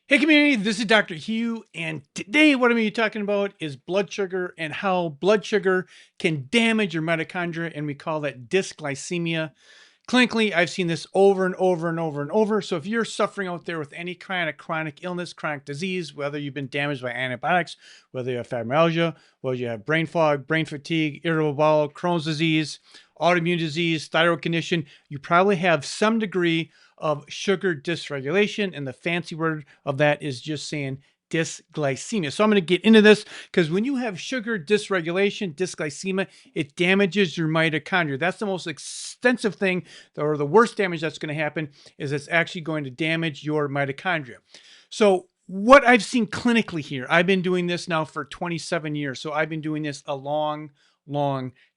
Hey community, this is Dr. Hugh, and today what I'm going to be talking about is blood sugar and how blood sugar can damage your mitochondria, and we call that dysglycemia. Clinically, I've seen this over and over and over and over. So if you're suffering out there with any kind of chronic illness, chronic disease, whether you've been damaged by antibiotics, whether you have fibromyalgia, whether you have brain fog, brain fatigue, irritable bowel, Crohn's disease, autoimmune disease, thyroid condition, you probably have some degree of sugar dysregulation. And the fancy word of that is just saying dysglycemia. So I'm going to get into this because when you have sugar dysregulation, dysglycemia, it damages your mitochondria. That's the most extensive thing, or the worst damage that's going to happen is it's actually going to damage your mitochondria. So what I've seen clinically here, I've been doing this now for 27 years. So I've been doing this a long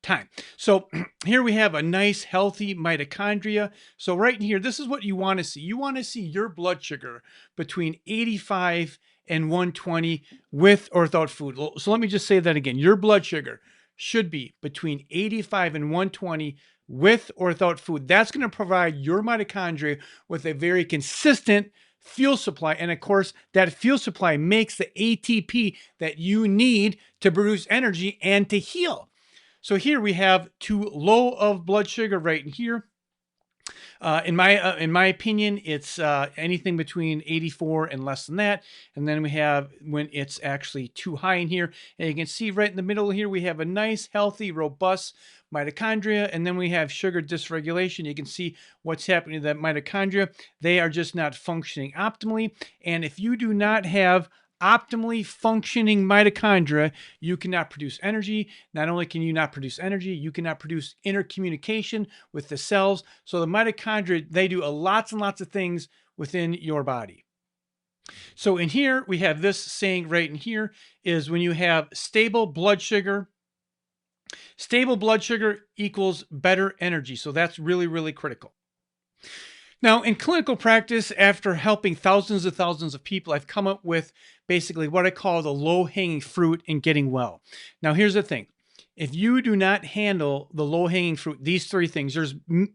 time. So here we have a nice healthy mitochondria. So right in here, this is what you want to see. You want to see your blood sugar between 85 and 120 with or without food. So let me just say that again. Your blood sugar should be between 85 and 120 with or without food. That's going to provide your mitochondria with a very consistent fuel supply. And of course, that fuel supply makes the ATP that you need to produce energy and to heal. So here we have too low of blood sugar right in here. In my opinion, it's anything between 84 and less than that. And then we have when it's actually too high in here. And you can see right in the middle here, we have a nice, healthy, robust mitochondria. And then we have sugar dysregulation. You can see what's happening to that mitochondria. They are just not functioning optimally. And if you do not have optimally functioning mitochondria, you cannot produce energy. Not only can you not produce energy, you cannot produce intercommunication with the cells. So the mitochondria, they do lots and lots of things within your body. So in here, we have this saying right in here is when you have stable blood sugar equals better energy. So that's really critical. Now, in clinical practice, after helping thousands of people, I've come up with basically what I call the low-hanging fruit in getting well. Now, here's the thing. If you do not handle the low-hanging fruit, these three things,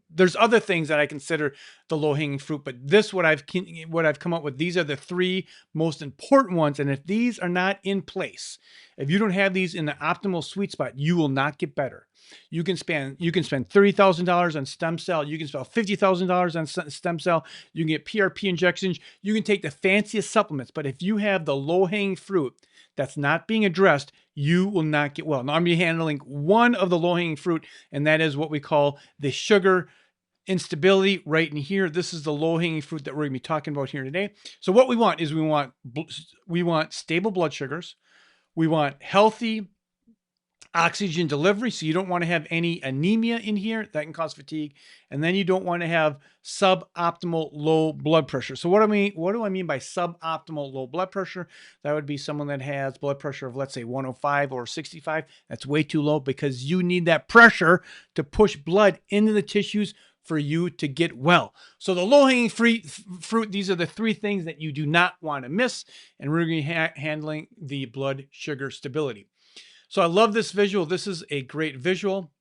there's other things that I consider the low-hanging fruit, but this, what I've come up with, these are the three most important ones. And if these are not in place, if you don't have these in the optimal sweet spot, you will not get better. You can spend $30,000 on stem cell. You can spend $50,000 on stem cell. You can get PRP injections. You can take the fanciest supplements. But if you have the low-hanging fruit that's not being addressed, you will not get well. Now, I'm going to be handling one of the low-hanging fruit, and that is what we call the sugar instability right in here. This is the low-hanging fruit that we're going to be talking about here today. So what we want is we want stable blood sugars. We want healthy oxygen delivery, so you don't want to have any anemia in here that can cause fatigue, and then you don't want to have suboptimal low blood pressure. So what do I mean by suboptimal low blood pressure? That would be someone that has blood pressure of, let's say, 105 or 65. That's way too low because you need that pressure to push blood into the tissues for you to get well. So the low-hanging fruit, these are the three things that you do not want to miss, and we're going to be handling the blood sugar stability. So I love this visual. This is a great visual.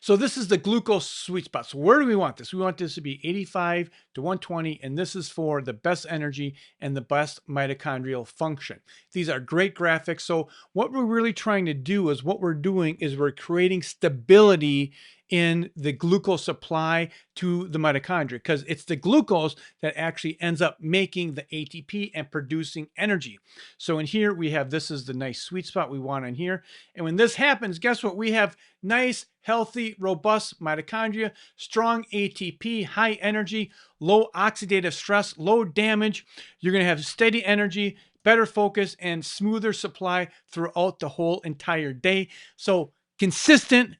So this is the glucose sweet spot. So where do we want this? We want this to be 85 to 120, and this is for the best energy and the best mitochondrial function. These are great graphics. So what we're really trying to do is we're creating stability in the glucose supply to the mitochondria, because it's the glucose that actually ends up making the ATP and producing energy. So in here we have, this is the nice sweet spot we want in here. And when this happens, guess what? We have nice, healthy, robust mitochondria, strong ATP, high energy, low oxidative stress, low damage. You're going to have steady energy, better focus, and smoother supply throughout the whole entire day. So consistent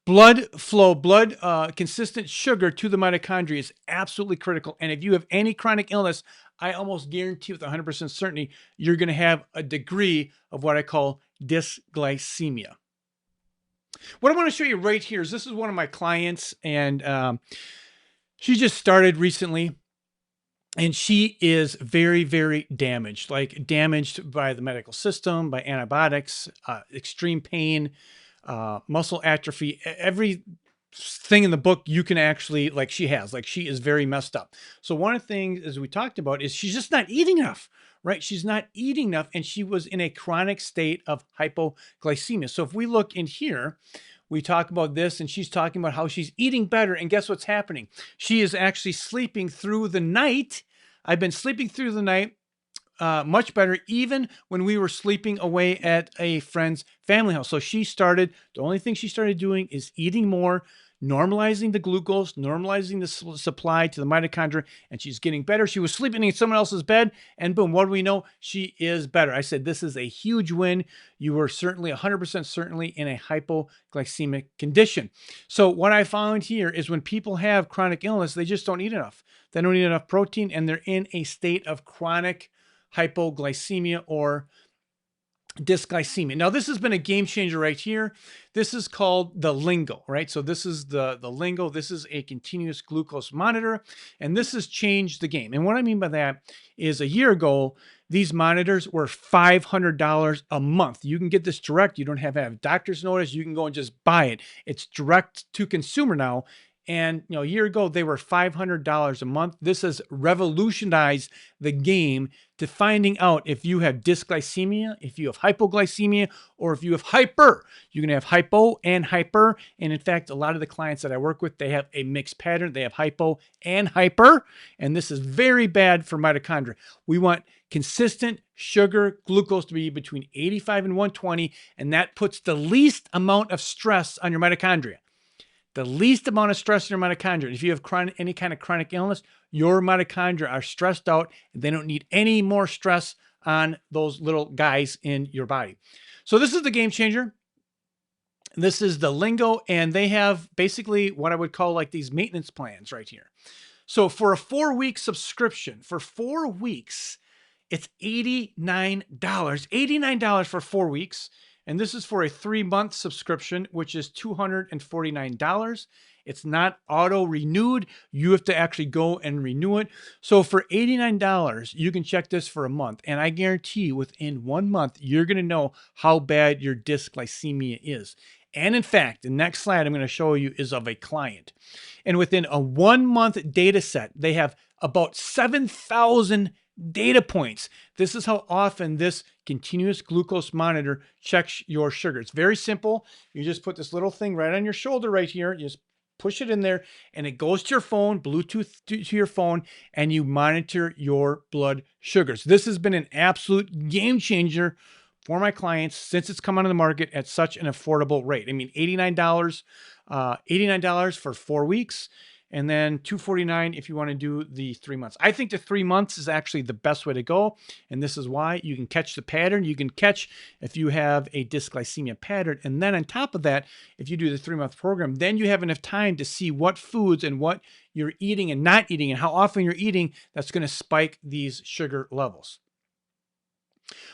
blood flow, consistent sugar to the mitochondria is absolutely critical. And if you have any chronic illness, I almost guarantee with 100% certainty, you're going to have a degree of what I call dysglycemia. What I want to show you right here is, this is one of my clients, and she just started recently. And she is very damaged, like damaged by the medical system, by antibiotics, extreme pain, muscle atrophy, every thing in the book you can actually, like she is very messed up. So one of the things, as we talked about, is she's just not eating enough, right? She's not eating enough, and she was in a chronic state of hypoglycemia. So if we look in here, we talk about this, and she's talking about how she's eating better, and guess what's happening? She is actually sleeping through the night. I've been sleeping through the night much better, even when we were sleeping away at a friend's family house. So the only thing she started doing is eating more, normalizing the glucose, normalizing the supply to the mitochondria, and she's getting better. She was sleeping in someone else's bed, and boom, what do we know? She is better. I said, this is a huge win. You were certainly 100% certainly in a hypoglycemic condition. So what I found here is when people have chronic illness, they just don't eat enough. They don't eat enough protein, and they're in a state of chronic hypoglycemia or dysglycemia. Now, this has been a game changer right here. This is called the Lingo, right? So this is the Lingo. This is a continuous glucose monitor, and this has changed the game. And what I mean by that is a year ago, these monitors were $500 a month. You can get this direct. You don't have to have doctor's notice. You can go and just buy it. It's direct to consumer now. And a year ago, they were $500 a month. This has revolutionized the game to finding out if you have dysglycemia, if you have hypoglycemia, or if you have hyper. You can have hypo and hyper. And in fact, a lot of the clients that I work with, they have a mixed pattern. They have hypo and hyper. And this is very bad for mitochondria. We want consistent sugar glucose to be between 85 and 120. And that puts the least amount of stress on your mitochondria. The least amount of stress in your mitochondria. If you have any kind of chronic illness, your mitochondria are stressed out, and they don't need any more stress on those little guys in your body. So this is the game changer. This is the Lingo, and they have basically what I would call like these maintenance plans right here. So for a 4-week subscription, for 4 weeks, it's $89. $89 for 4 weeks. And this is for a 3-month subscription, which is $249. It's not auto-renewed. You have to actually go and renew it. So for $89, you can check this for a month. And I guarantee within 1 month, you're going to know how bad your dysglycemia is. And in fact, the next slide I'm going to show you is of a client. And within a 1-month data set, they have about 7,000 data points. This is how often this continuous glucose monitor checks your sugar. It's very simple. You just put this little thing right on your shoulder right here. You just push it in there, and it goes to your phone, Bluetooth to your phone, and you monitor your blood sugars. This has been an absolute game changer for my clients since it's come onto the market at such an affordable rate. I mean, $89 for 4 weeks. And then $249 if you want to do the 3 months. I think the 3 months is actually the best way to go. And this is why you can catch the pattern. You can catch if you have a dysglycemia pattern. And then on top of that, if you do the 3-month program, then you have enough time to see what foods and what you're eating and not eating and how often you're eating that's going to spike these sugar levels.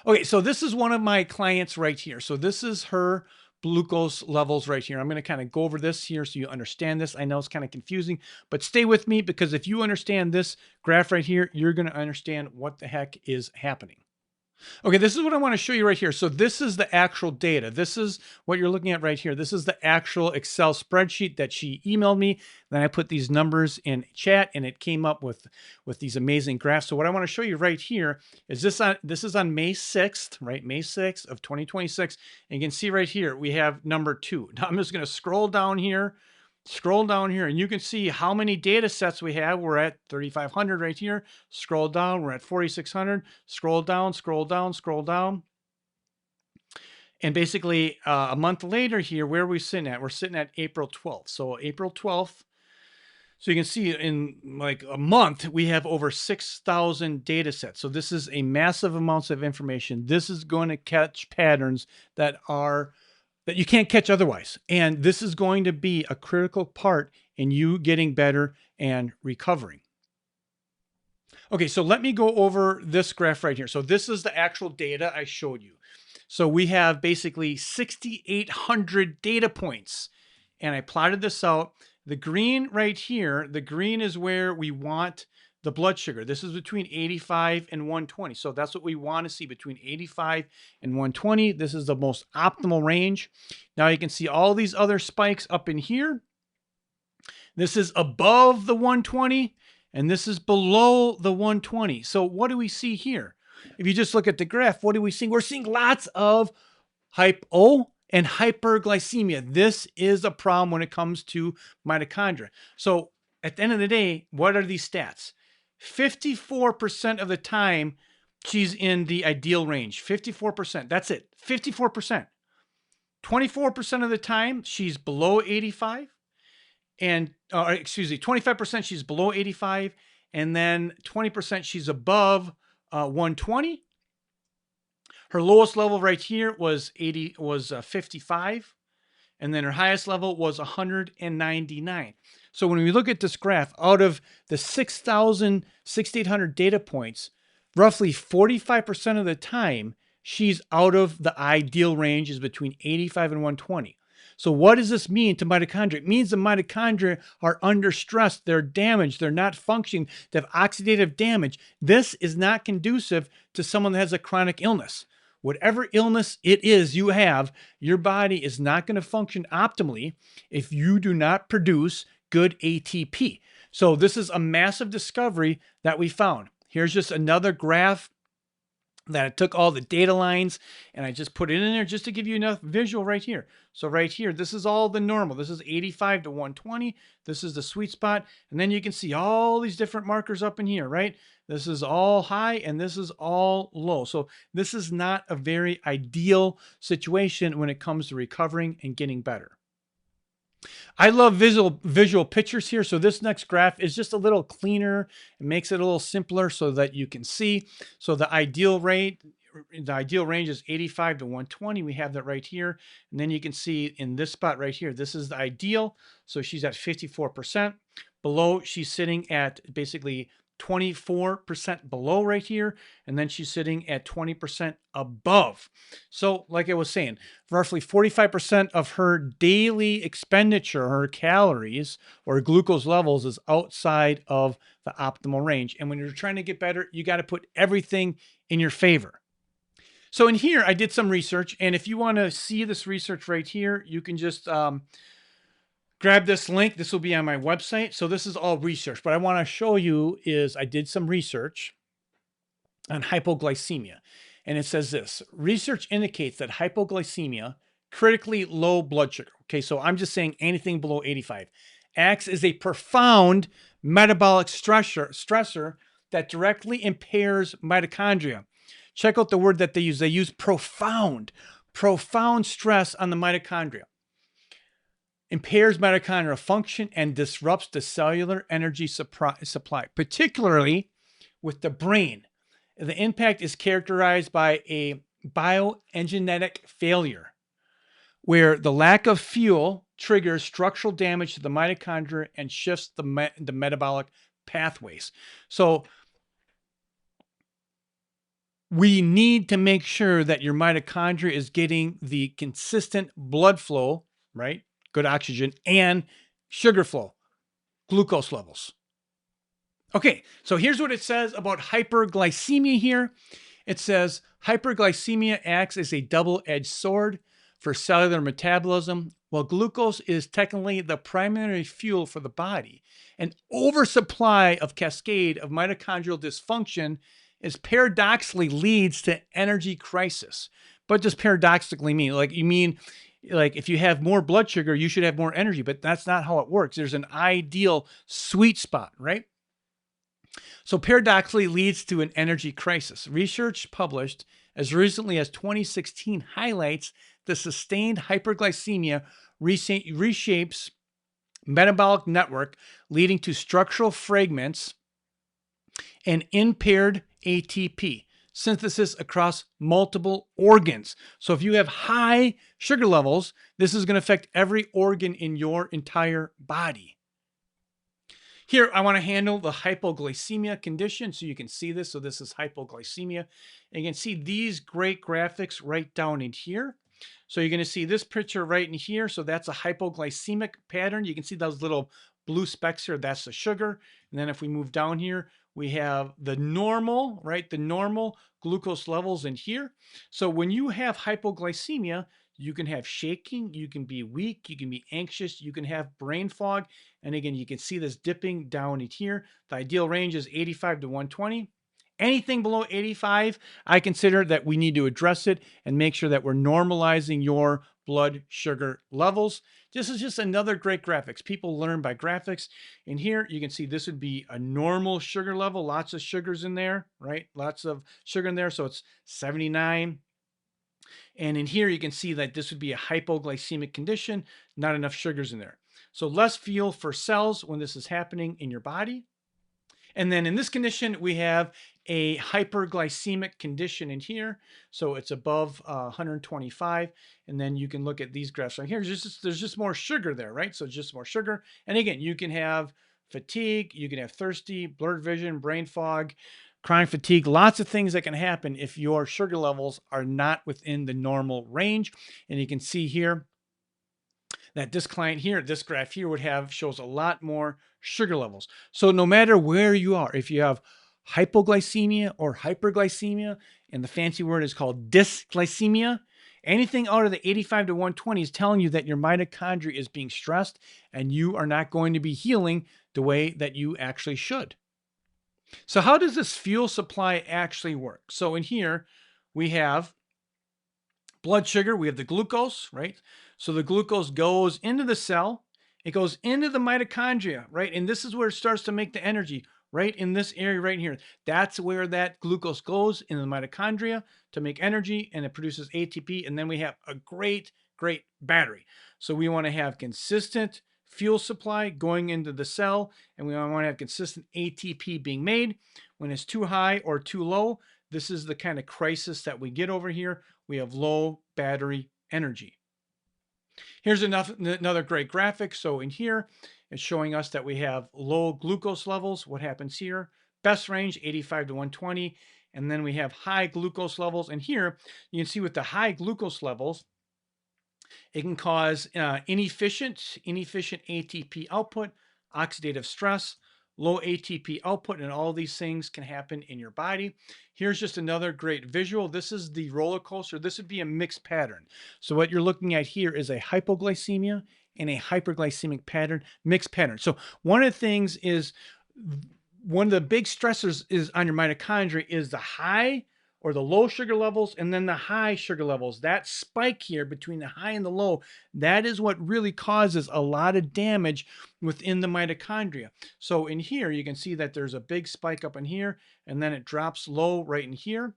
Okay, so this is one of my clients right here. So this is her glucose levels right here. I'm going to kind of go over this here so you understand this. I know it's kind of confusing, but stay with me, because if you understand this graph right here, you're going to understand what the heck is happening. Okay, this is what I want to show you right here. So this is the actual data. This is what you're looking at right here. This is the actual Excel spreadsheet that she emailed me. Then I put these numbers in chat, and it came up with these amazing graphs. So what I want to show you right here is this is on May 6th, right? May 6th of 2026. And you can see right here, we have number 2. Now I'm just going to scroll down here, and you can see how many data sets we have. We're at 3,500 right here. Scroll down, we're at 4,600. Scroll down, scroll down, scroll down. And basically a month later here, where are we sitting at? We're sitting at April 12th. So April 12th. So you can see in like a month, we have over 6,000 data sets. So this is a massive amounts of information. This is going to catch patterns that you can't catch otherwise. And this is going to be a critical part in you getting better and recovering. Okay, so let me go over this graph right here. So this is the actual data I showed you. So we have basically 6,800 data points, and I plotted this out. The green right here, the green is where we want the blood sugar. This is between 85 and 120. So that's what we want to see, between 85 and 120. This is the most optimal range. Now you can see all these other spikes up in here. This is above the 120, and this is below the 120. So what do we see here? If you just look at the graph, what do we see? We're seeing lots of hypo and hyperglycemia. This is a problem when it comes to mitochondria. So at the end of the day, what are these stats? 54% of the time, she's in the ideal range. 54%. That's it. 54%. 24% of the time, she's below 85. And, 25% she's below 85. And then 20% she's above 120. Her lowest level right here was 55, and then her highest level was 199. So when we look at this graph, out of the 6,800 data points, roughly 45% of the time, she's out of the ideal range, is between 85 and 120. So what does this mean to mitochondria? It means the mitochondria are under stress. They're damaged. They're not functioning. They have oxidative damage. This is not conducive to someone that has a chronic illness. Whatever illness it is you have, your body is not going to function optimally if you do not produce good ATP. So this is a massive discovery that we found. Here's just another graph that I took all the data lines and I just put it in there just to give you enough visual right here. So right here, this is all the normal. This is 85 to 120. This is the sweet spot. And then you can see all these different markers up in here, right? This is all high and this is all low. So this is not a very ideal situation when it comes to recovering and getting better. I love visual pictures here. So this next graph is just a little cleaner. It makes it a little simpler so that you can see. So the ideal range is 85 to 120. We have that right here. And then you can see in this spot right here, this is the ideal. So she's at 54%. Below, she's sitting at basically 24% below right here, and then she's sitting at 20% above. So like I was saying, roughly 45% of her daily expenditure, her calories or glucose levels, is outside of the optimal range. And when you're trying to get better, you got to put everything in your favor. So in here, I did some research, and if you want to see this research right here, you can just grab this link. This will be on my website. So this is all research. What I want to show you is I did some research on hypoglycemia. And it says this: research indicates that hypoglycemia, critically low blood sugar, okay, so I'm just saying anything below 85, acts as a profound metabolic stressor that directly impairs mitochondria. Check out the word that they use. They use profound stress on the mitochondria. Impairs mitochondrial function and disrupts the cellular energy supply, particularly with the brain. The impact is characterized by a bioenginetic failure, where the lack of fuel triggers structural damage to the mitochondria and shifts the metabolic pathways. So we need to make sure that your mitochondria is getting the consistent blood flow, right? Good oxygen and sugar flow, glucose levels. Okay, so here's what it says about hyperglycemia here. It says hyperglycemia acts as a double-edged sword for cellular metabolism. While glucose is technically the primary fuel for the body, an oversupply of cascade of mitochondrial dysfunction is paradoxically leads to energy crisis. But does paradoxically mean? Like if you have more blood sugar, you should have more energy, but that's not how it works. There's an ideal sweet spot, right? So paradoxically leads to an energy crisis. Research published as recently as 2016 highlights the sustained hyperglycemia reshapes metabolic network, leading to structural fragments and impaired ATP synthesis across multiple organs. So if you have high sugar levels, this is going to affect every organ in your entire body. Here, I want to handle the hypoglycemia condition so you can see this. So this is hypoglycemia. And you can see these great graphics right down in here. So you're going to see this picture right in here. So that's a hypoglycemic pattern. You can see those little blue specks here. That's the sugar. And then if we move down here, we have the normal, right? The normal glucose levels in here. So when you have hypoglycemia, You can have shaking, you can be weak, you can be anxious, you can have brain fog. And again, you can see this dipping down in here. The ideal range is 85 to 120. Anything below 85, I consider that we need to address it and make sure that we're normalizing your blood sugar levels. This is just another great graphics. People learn by graphics. And here you can see this would be a normal sugar level. Lots of sugars in there, right? Lots of sugar in there. So it's 79. And in here, you can see that this would be a hypoglycemic condition, not enough sugars in there. So less fuel for cells when this is happening in your body. And then in this condition, we have a hyperglycemic condition in here. So it's above 125. And then you can look at these graphs right here. There's just more sugar there, right? So just more sugar. And again, you can have fatigue, you can have thirsty, blurred vision, brain fog, chronic fatigue, lots of things that can happen if your sugar levels are not within the normal range. And you can see here that this client here, this graph here shows a lot more sugar levels. So no matter where you are, if you have hypoglycemia or hyperglycemia, and the fancy word is called dysglycemia, anything out of the 85 to 120 is telling you that your mitochondria is being stressed and you are not going to be healing the way that you actually should. So how does this fuel supply actually work? So in here, we have blood sugar, we have the glucose, right? So the glucose goes into the cell, it goes into the mitochondria, right? And this is where it starts to make the energy, right in this area right here. That's where that glucose goes in the mitochondria to make energy, and it produces ATP. And then we have a great battery. So we want to have consistent fuel supply going into the cell, and we want to have consistent ATP being made. When it's too high or too low, this is the kind of crisis that we get over here. We have low battery energy. Here's another great graphic. So in here, it's showing us that we have low glucose levels. What happens here? Best range, 85 to 120. And then we have high glucose levels. And here, you can see with the high glucose levels, it can cause inefficient ATP output, oxidative stress, low ATP output, and all these things can happen in your body. Here's just another great visual. This is the roller coaster. This would be a mixed pattern. So what you're looking at here is a hypoglycemia and a hyperglycemic pattern, mixed pattern. So one of the things is, one of the big stressors is on your mitochondria is the high or the low sugar levels, and then the high sugar levels. That spike here between the high and the low, that is what really causes a lot of damage within the mitochondria. So in here, you can see that there's a big spike up in here, and then it drops low right in here.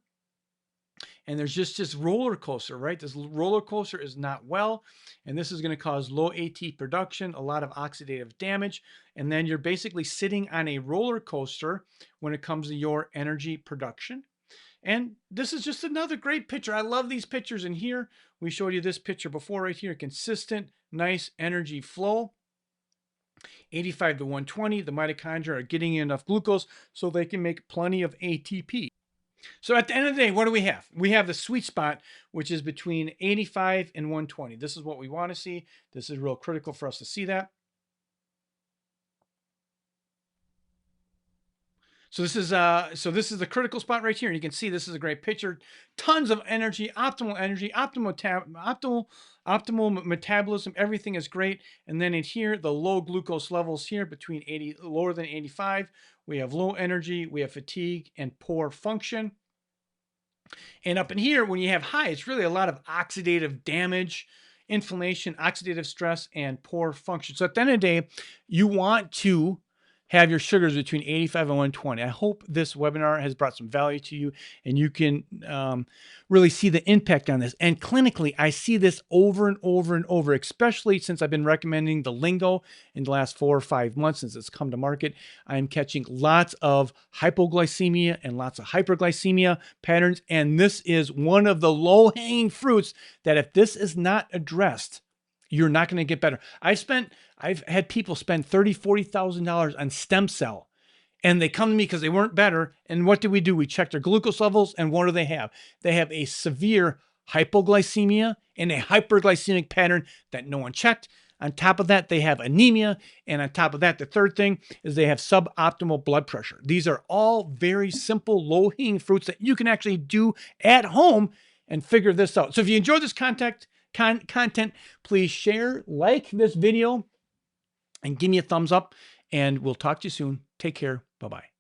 And there's just this roller coaster, right? This roller coaster is not well, and this is going to cause low AT production, a lot of oxidative damage, and then you're basically sitting on a roller coaster when it comes to your energy production. And this is just another great picture. I love these pictures in here. We showed you this picture before right here. Consistent, nice energy flow. 85 to 120. The mitochondria are getting enough glucose so they can make plenty of ATP. So at the end of the day, what do we have? We have the sweet spot, which is between 85 and 120. This is what we want to see. This is real critical for us to see that. So this is the critical spot right here. And you can see this is a great picture. Tons of energy, optimal metabolism. Everything is great. And then in here, the low glucose levels here between 80, lower than 85. We have low energy, we have fatigue and poor function. And up in here, when you have high, it's really a lot of oxidative damage, inflammation, oxidative stress, and poor function. So at the end of the day, you want to have your sugars between 85 and 120. I hope this webinar has brought some value to you and you can really see the impact on this. And clinically, I see this over and over and over, especially since I've been recommending the Lingo in the last 4 or 5 months since it's come to market. I'm catching lots of hypoglycemia and lots of hyperglycemia patterns. And this is one of the low-hanging fruits that if this is not addressed, you're not going to get better. I've had people spend $30,000, $40,000 on stem cell, and they come to me because they weren't better. And what do? We check their glucose levels, and what do they have? They have a severe hypoglycemia and a hyperglycemic pattern that no one checked. On top of that, they have anemia, and on top of that, the third thing is they have suboptimal blood pressure. These are all very simple, low-hanging fruits that you can actually do at home and figure this out. So if you enjoyed this content, content, please share, like this video, and give me a thumbs up. And we'll talk to you soon. Take care. Bye-bye.